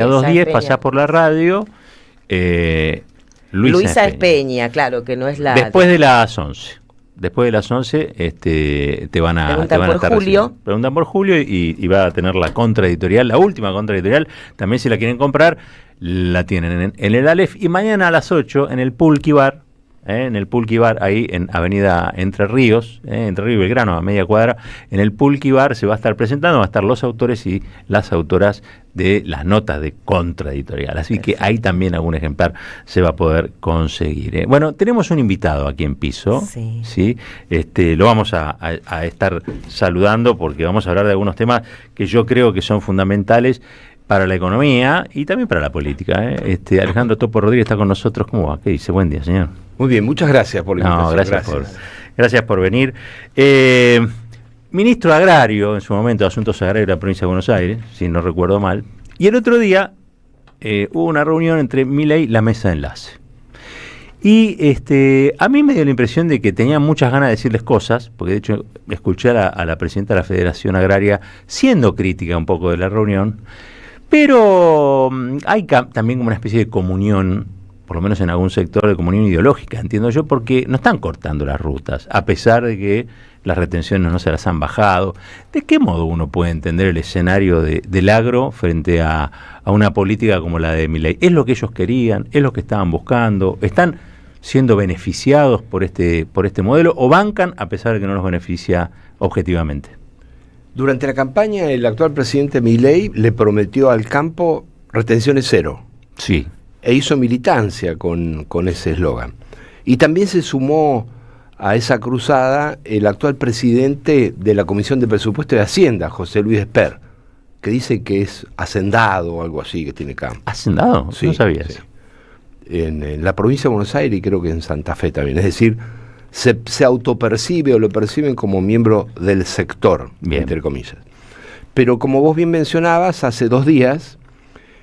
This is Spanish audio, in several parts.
A 2:10 pasás por la radio. Luisa Espeña, claro, que no es la... Después de las 11. Después de las 11 te van a estar Julio. Preguntan por Julio y va a tener la contraeditorial, la última contraeditorial. También si la quieren comprar, la tienen en el Aleph. Y mañana a las 8 en el Pulqui Bar, en el Pulqui Bar, ahí en Avenida Entre Ríos, Entre Ríos y Belgrano, a media cuadra, en el Pulqui Bar se va a estar presentando, van a estar los autores y las autoras de las notas de contraeditorial. Así que ahí también algún ejemplar se va a poder conseguir. Bueno, tenemos un invitado aquí en piso, ¿sí? Lo vamos a estar saludando porque vamos a hablar de algunos temas que yo creo que son fundamentales para la economía y también para la política. Alejandro Topo Rodríguez está con nosotros. ¿Cómo va? ¿Qué dice? Buen día, señor. Muy bien, muchas gracias por la invitación. Gracias por venir. Ministro Agrario, en su momento, de Asuntos Agrarios de la Provincia de Buenos Aires, si no recuerdo mal. Y el otro día hubo una reunión entre Milei y la mesa de enlace. Y a mí me dio la impresión de que tenía muchas ganas de decirles cosas, porque de hecho escuché a la presidenta de la Federación Agraria siendo crítica un poco de la reunión. Pero hay también como una especie de comunión, por lo menos en algún sector de comunión ideológica, entiendo yo, porque no están cortando las rutas, a pesar de que las retenciones no se las han bajado. ¿De qué modo uno puede entender el escenario del agro frente a una política como la de Milei? ¿Es lo que ellos querían? ¿Es lo que estaban buscando? ¿Están siendo beneficiados por este modelo o bancan a pesar de que no los beneficia objetivamente? Durante la campaña, el actual presidente Milei le prometió al campo retenciones cero. Sí. E hizo militancia con ese eslogan. Y también se sumó a esa cruzada el actual presidente de la Comisión de Presupuesto de Hacienda, José Luis Esper, que dice que es hacendado o algo así, que tiene campo. ¿Hacendado? Sí, no sabía sí. eso. En la provincia de Buenos Aires y creo que en Santa Fe también. Es decir, se autopercibe o lo perciben como miembro del sector, bien, entre comillas. Pero como vos bien mencionabas, hace 2 días,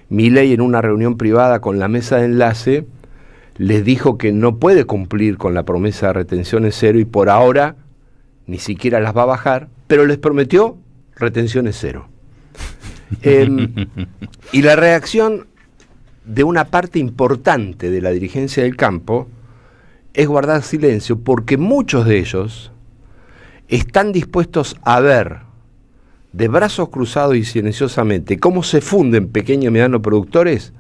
Milei en una reunión privada con la mesa de enlace les dijo que no puede cumplir con la promesa de retenciones cero y por ahora ni siquiera las va a bajar, pero les prometió retenciones cero. Y la reacción de una parte importante de la dirigencia del campo es guardar silencio, porque muchos de ellos están dispuestos a ver de brazos cruzados y silenciosamente cómo se funden pequeños y medianos productores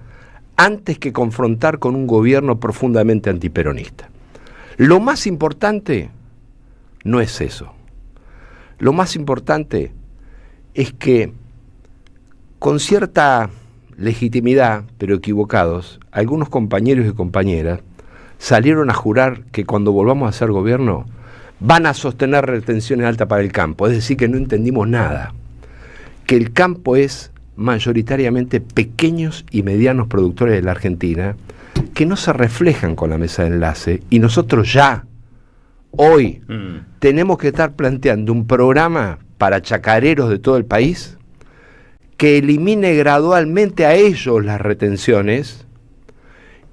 antes que confrontar con un gobierno profundamente antiperonista. Lo más importante no es eso. Lo más importante es que con cierta legitimidad, pero equivocados, algunos compañeros y compañeras salieron a jurar que cuando volvamos a hacer gobierno van a sostener retenciones altas para el campo, es decir, que no entendimos nada, que el campo es mayoritariamente pequeños y medianos productores de la Argentina que no se reflejan con la mesa de enlace y nosotros ya, hoy, tenemos que estar planteando un programa para chacareros de todo el país que elimine gradualmente a ellos las retenciones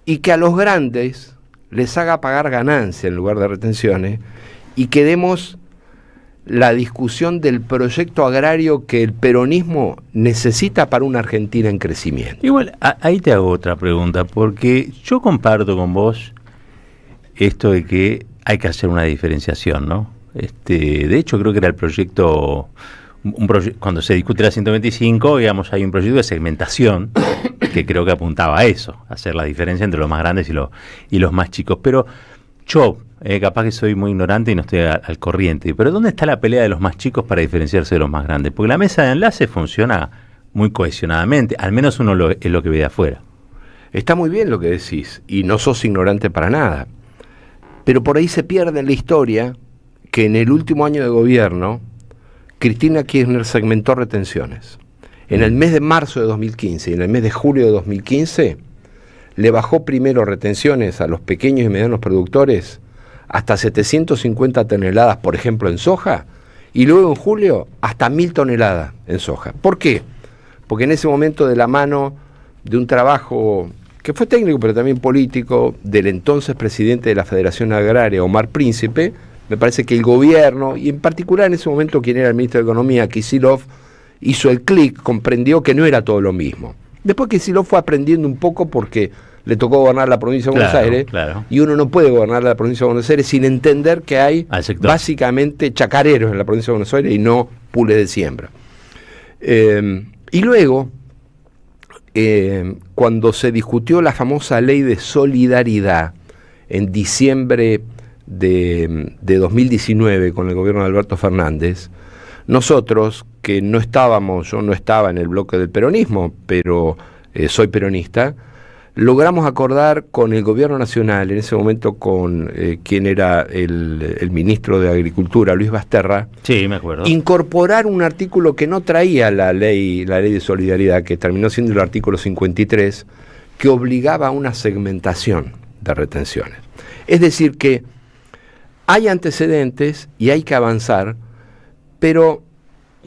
y que a los grandes les haga pagar ganancia en lugar de retenciones y que demos la discusión del proyecto agrario que el peronismo necesita para una Argentina en crecimiento. Igual, ahí te hago otra pregunta, porque yo comparto con vos esto de que hay que hacer una diferenciación, ¿no? De hecho, creo que era el proyecto, cuando se discute la 125, digamos, hay un proyecto de segmentación que creo que apuntaba a eso, a hacer la diferencia entre los más grandes y los más chicos. Pero yo, capaz que soy muy ignorante y no estoy al corriente, pero ¿dónde está la pelea de los más chicos para diferenciarse de los más grandes? Porque la mesa de enlace funciona muy cohesionadamente, al menos uno es lo que ve de afuera. Está muy bien lo que decís, y no sos ignorante para nada. Pero por ahí se pierde en la historia que en el último año de gobierno, Cristina Kirchner segmentó retenciones. En el mes de marzo de 2015 y en el mes de julio de 2015, le bajó primero retenciones a los pequeños y medianos productores hasta 750 toneladas, por ejemplo, en soja, y luego en julio hasta 1000 toneladas en soja. ¿Por qué? Porque en ese momento, de la mano de un trabajo que fue técnico pero también político del entonces presidente de la Federación Agraria, Omar Príncipe, me parece que el gobierno, y en particular en ese momento quien era el ministro de Economía, Kicillof, hizo el clic, comprendió que no era todo lo mismo. Después Kicillof fue aprendiendo un poco porque le tocó gobernar la provincia de Buenos Claro, Aires, claro. y uno no puede gobernar la provincia de Buenos Aires sin entender que hay Al sector. básicamente chacareros en la provincia de Buenos Aires y no pules de siembra. Y luego, cuando se discutió la famosa ley de solidaridad en diciembre de 2019 con el gobierno de Alberto Fernández, nosotros, que no estábamos, yo no estaba en el bloque del peronismo, pero soy peronista, logramos acordar con el gobierno nacional, en ese momento con quien era el ministro de Agricultura, Luis Basterra, Sí, me acuerdo. incorporar un artículo que no traía la ley de solidaridad, que terminó siendo el artículo 53, que obligaba a una segmentación de retenciones. Es decir, que hay antecedentes y hay que avanzar, pero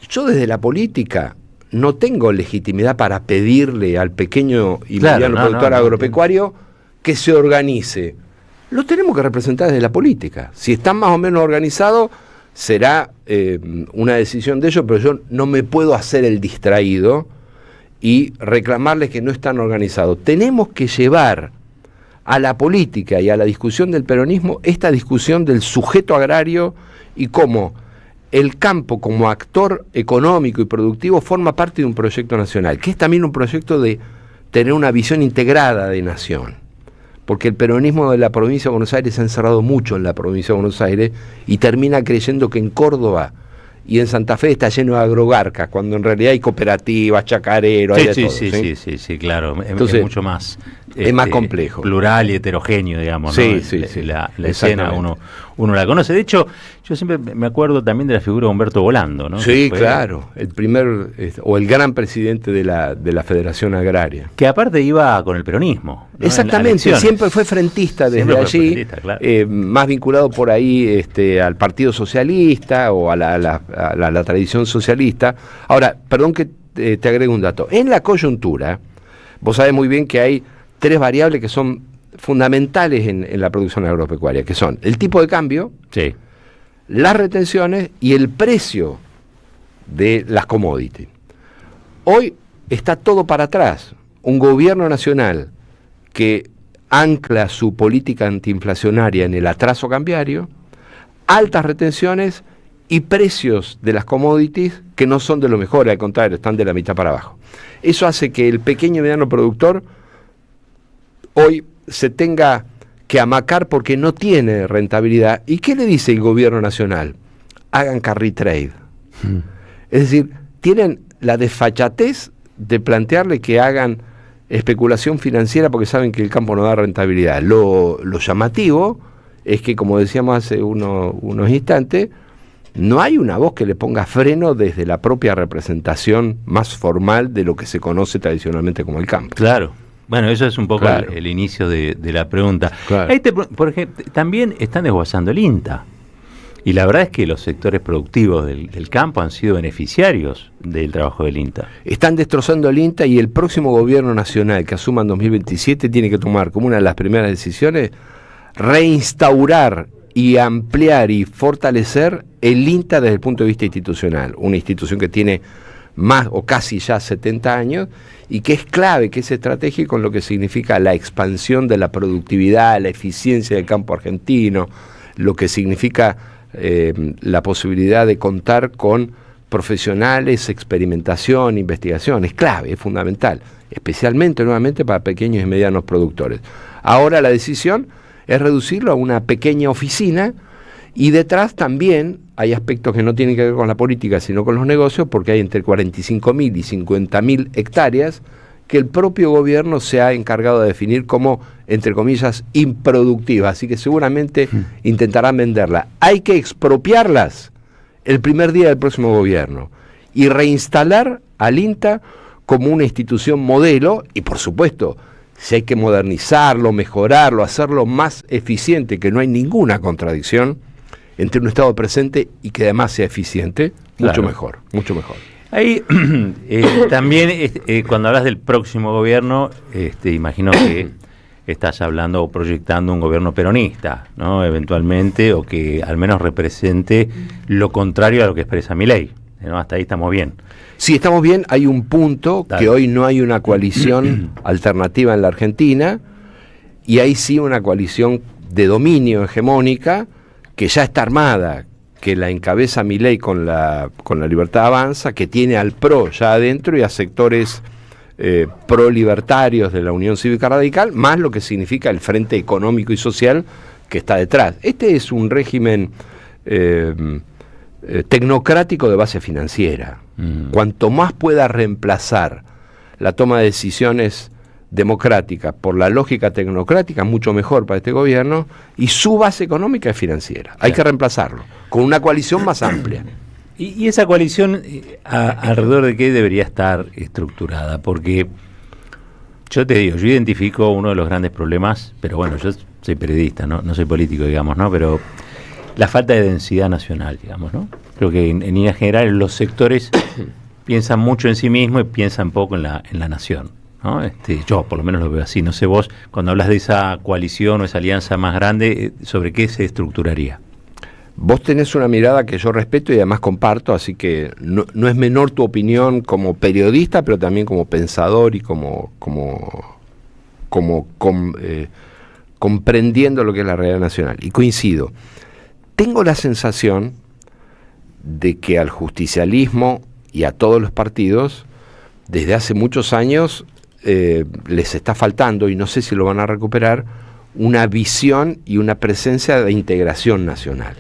yo desde la política no tengo legitimidad para pedirle al pequeño y mediano productor agropecuario que se organice. Lo tenemos que representar desde la política. Si están más o menos organizados, será una decisión de ellos, pero yo no me puedo hacer el distraído y reclamarles que no están organizados. Tenemos que llevar a la política y a la discusión del peronismo esta discusión del sujeto agrario y cómo el campo como actor económico y productivo forma parte de un proyecto nacional, que es también un proyecto de tener una visión integrada de nación, porque el peronismo de la provincia de Buenos Aires se ha encerrado mucho en la provincia de Buenos Aires y termina creyendo que en Córdoba y en Santa Fe está lleno de agrogarcas, cuando en realidad hay cooperativas, chacareros, hay de todo, Sí, claro. Entonces, es mucho más es más complejo, plural y heterogéneo, digamos, sí, ¿no? sí, La escena uno la conoce. De hecho, yo siempre me acuerdo también de la figura de Humberto Volando, ¿no? Sí, claro, el primer o el gran presidente de la Federación Agraria. Que aparte iba con el peronismo, ¿no? Exactamente, siempre fue frentista desde allí, frentista, claro. Más vinculado por ahí al Partido Socialista o a la tradición socialista. Ahora, perdón que te agrego un dato. En la coyuntura, vos sabés muy bien que hay 3 variables que son fundamentales en la producción agropecuaria, que son el tipo de cambio, Sí. las retenciones y el precio de las commodities. Hoy está todo para atrás. Un gobierno nacional que ancla su política antiinflacionaria en el atraso cambiario, altas retenciones y precios de las commodities que no son de lo mejor, al contrario, están de la mitad para abajo. Eso hace que el pequeño y mediano productor hoy se tenga que amacar porque no tiene rentabilidad. ¿Y qué le dice el gobierno nacional? Hagan carry trade. Es decir, tienen la desfachatez de plantearle que hagan especulación financiera porque saben que el campo no da rentabilidad. Lo llamativo es que, como decíamos hace unos instantes, no hay una voz que le ponga freno desde la propia representación más formal de lo que se conoce tradicionalmente como el campo. Claro. Bueno, eso es un poco Claro. el inicio de la pregunta. Claro. Ahí por ejemplo, también están desguazando el INTA. Y la verdad es que los sectores productivos del campo han sido beneficiarios del trabajo del INTA. Están destrozando el INTA y el próximo gobierno nacional que asuma en 2027 tiene que tomar como una de las primeras decisiones reinstaurar y ampliar y fortalecer el INTA desde el punto de vista institucional. Una institución que tiene más o casi ya 70 años y que es clave, que es estratégico en lo que significa la expansión de la productividad, la eficiencia del campo argentino, lo que significa la posibilidad de contar con profesionales, experimentación, investigación. Es clave, es fundamental, especialmente nuevamente para pequeños y medianos productores. Ahora la decisión es reducirlo a una pequeña oficina y detrás también hay aspectos que no tienen que ver con la política, sino con los negocios, porque hay entre 45.000 y 50.000 hectáreas que el propio gobierno se ha encargado de definir como, entre comillas, improductivas, así que seguramente intentarán venderlas. Hay que expropiarlas el primer día del próximo gobierno y reinstalar al INTA como una institución modelo y, por supuesto, si hay que modernizarlo, mejorarlo, hacerlo más eficiente, que no hay ninguna contradicción entre un Estado presente y que además sea eficiente, mucho Claro. mejor, mucho mejor. Ahí también cuando hablas del próximo gobierno, imagino que estás hablando o proyectando un gobierno peronista, ¿no? Eventualmente, o que al menos represente lo contrario a lo que expresa Milei. ¿no? Hasta ahí estamos bien. Sí, estamos bien. Hay un punto Dale. que hoy no hay una coalición alternativa en la Argentina y hay sí una coalición de dominio hegemónica que ya está armada, que la encabeza Milei con la Libertad Avanza, que tiene al PRO ya adentro y a sectores pro-libertarios de la Unión Cívica Radical, más lo que significa el Frente Económico y Social que está detrás. Este es un régimen tecnocrático de base financiera. Cuanto más pueda reemplazar la toma de decisiones democráticas por la lógica tecnocrática, mucho mejor para este gobierno, y su base económica es financiera. Hay que reemplazarlo con una coalición más amplia. Y esa coalición, ¿alrededor de qué debería estar estructurada? Porque yo te digo, yo identifico uno de los grandes problemas, pero bueno, yo soy periodista, no soy político, digamos, ¿no? Pero la falta de densidad nacional, digamos, ¿no? Creo que en línea general los sectores piensan mucho en sí mismos y piensan poco en la nación, ¿no? Yo por lo menos lo veo así. No sé vos, cuando hablas de esa coalición o esa alianza más grande, ¿sobre qué se estructuraría? Vos tenés una mirada que yo respeto y además comparto, así que no es menor tu opinión como periodista, pero también como pensador y comprendiendo lo que es la realidad nacional. Y coincido. Tengo la sensación de que al justicialismo y a todos los partidos, desde hace muchos años, les está faltando, y no sé si lo van a recuperar, una visión y una presencia de integración nacional.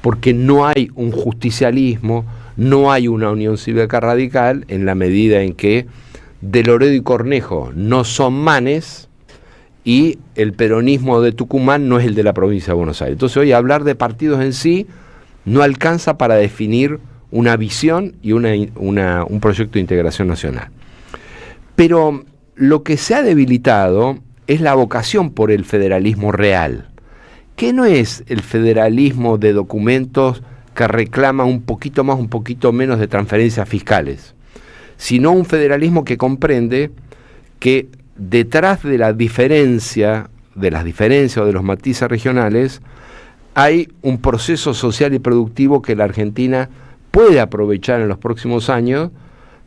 Porque no hay un justicialismo, no hay una Unión Cívica Radical en la medida en que De Loredo y Cornejo no son manes y el peronismo de Tucumán no es el de la provincia de Buenos Aires. Entonces hoy hablar de partidos en sí no alcanza para definir una visión y un proyecto de integración nacional. Pero lo que se ha debilitado es la vocación por el federalismo real, que no es el federalismo de documentos que reclama un poquito más, un poquito menos de transferencias fiscales, sino un federalismo que comprende que detrás de la diferencia, de las diferencias o de los matices regionales, hay un proceso social y productivo que la Argentina puede aprovechar en los próximos años,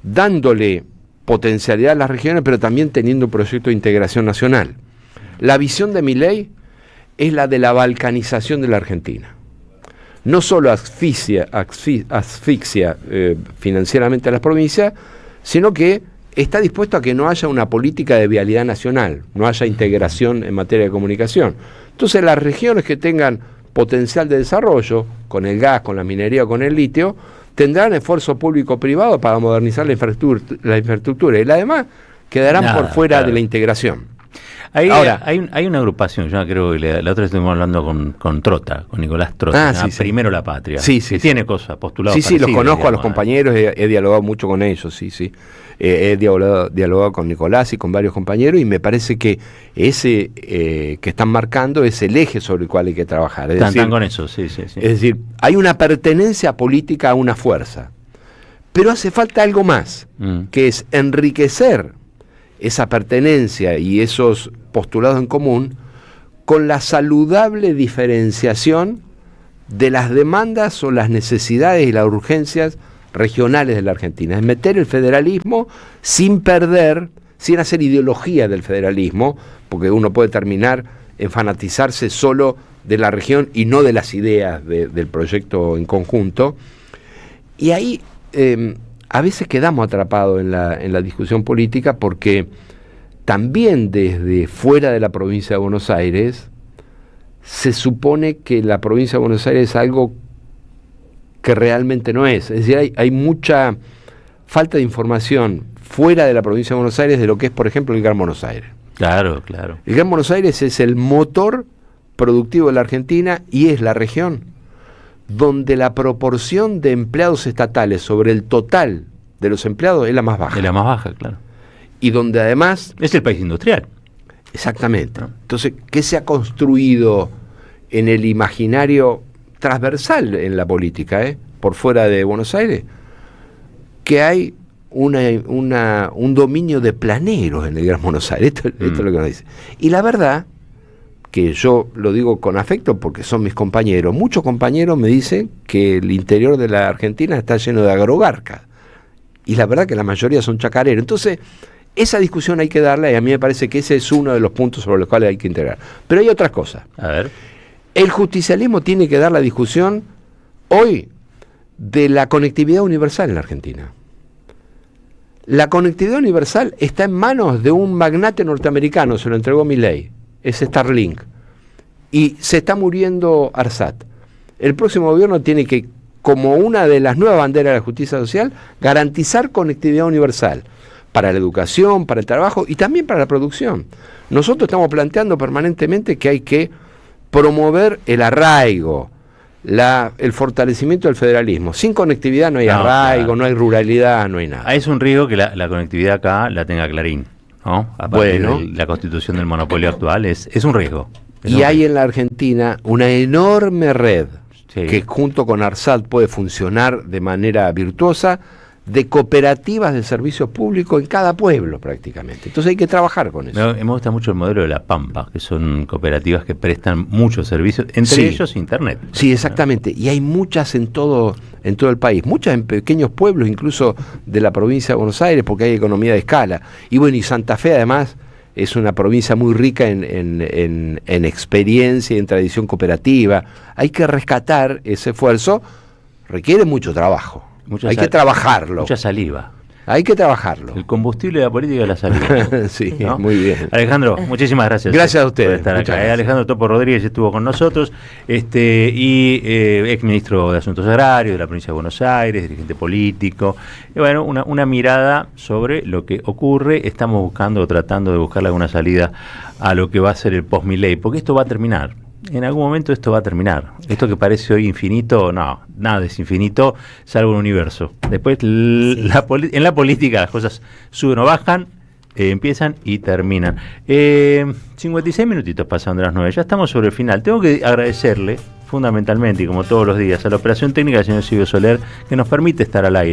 dándole potencialidad a las regiones, pero también teniendo un proyecto de integración nacional. La visión de Milei es la de la balcanización de la Argentina. No solo asfixia financieramente a las provincias, sino que está dispuesto a que no haya una política de vialidad nacional, no haya integración en materia de comunicación. Entonces las regiones que tengan potencial de desarrollo, con el gas, con la minería o con el litio, tendrán esfuerzo público-privado para modernizar la infraestructura y además quedarán por fuera de la integración. Ahora, hay una agrupación, yo creo que la otra vez estuvimos hablando con Trota, con Nicolás Trota, Primero la Patria, que tiene cosas, postulados parecidos. Sí, los conozco, digamos, a los compañeros, he dialogado mucho con ellos, sí. He dialogado con Nicolás y con varios compañeros y me parece que ese que están marcando es el eje sobre el cual hay que trabajar. Están con eso, sí. Es decir, hay una pertenencia política a una fuerza, pero hace falta algo más, que es enriquecer esa pertenencia y esos postulados en común con la saludable diferenciación de las demandas o las necesidades y las urgencias regionales de la Argentina. Es meter el federalismo sin perder, sin hacer ideología del federalismo, porque uno puede terminar en fanatizarse solo de la región y no de las ideas del proyecto en conjunto. Y ahí a veces quedamos atrapados en la discusión política porque también desde fuera de la provincia de Buenos Aires se supone que la provincia de Buenos Aires es algo que realmente no es. Es decir, hay mucha falta de información fuera de la provincia de Buenos Aires de lo que es, por ejemplo, el Gran Buenos Aires. Claro. El Gran Buenos Aires es el motor productivo de la Argentina y es la región donde la proporción de empleados estatales sobre el total de los empleados es la más baja. Es la más baja, claro. Y donde además... Es el país industrial. Exactamente. Entonces, ¿qué se ha construido en el imaginario transversal en la política, por fuera de Buenos Aires? Que hay un dominio de planeros en el Gran Buenos Aires. Esto es lo que nos dice. Y la verdad que yo lo digo con afecto porque son mis compañeros, muchos compañeros me dicen que el interior de la Argentina está lleno de agrogarcas, y la verdad que la mayoría son chacareros. Entonces, esa discusión hay que darla, y a mí me parece que ese es uno de los puntos sobre los cuales hay que integrar. Pero hay otras cosas. A ver. El justicialismo tiene que dar la discusión hoy de la conectividad universal en la Argentina. La conectividad universal está en manos de un magnate norteamericano, se lo entregó Milei, es Starlink, y se está muriendo ARSAT. El próximo gobierno tiene que, como una de las nuevas banderas de la justicia social, garantizar conectividad universal para la educación, para el trabajo y también para la producción. Nosotros estamos planteando permanentemente que hay que promover el arraigo, el fortalecimiento del federalismo. Sin conectividad no hay arraigo, claro, no hay ruralidad, no hay nada. Es un riesgo que la conectividad acá la tenga Clarín, ¿no? A partir de la constitución del monopolio actual es un riesgo. Y hay en la Argentina una enorme red, sí, que junto con ARSAT puede funcionar de manera virtuosa, de cooperativas de servicios públicos en cada pueblo prácticamente. Entonces hay que trabajar con eso. Me gusta mucho el modelo de La Pampa, que son cooperativas que prestan muchos servicios, entre ellos Internet. Sí, exactamente. Y hay muchas en todo el país, muchas en pequeños pueblos, incluso de la provincia de Buenos Aires, porque hay economía de escala. Y bueno, y Santa Fe además es una provincia muy rica en experiencia y en tradición cooperativa. Hay que rescatar ese esfuerzo, requiere mucho trabajo. Hay que trabajarlo. Mucha saliva. Hay que trabajarlo. El combustible de la política es la saliva. Sí, ¿no? Muy bien. Alejandro, muchísimas gracias. Gracias a ustedes. Por estar acá. Alejandro Topo Rodríguez estuvo con nosotros, y ex ministro de Asuntos Agrarios de la provincia de Buenos Aires, dirigente político. Y bueno, una mirada sobre lo que ocurre. Estamos tratando de buscarle alguna salida a lo que va a ser el post-Milei, porque esto va a terminar. En algún momento esto va a terminar. Esto que parece hoy infinito, no, nada es infinito, salvo un universo. Después, en la política las cosas suben o bajan, empiezan y terminan. 56 minutitos pasando las 9, ya estamos sobre el final. Tengo que agradecerle, fundamentalmente, y como todos los días, a la operación técnica del señor Silvio Soler, que nos permite estar al aire.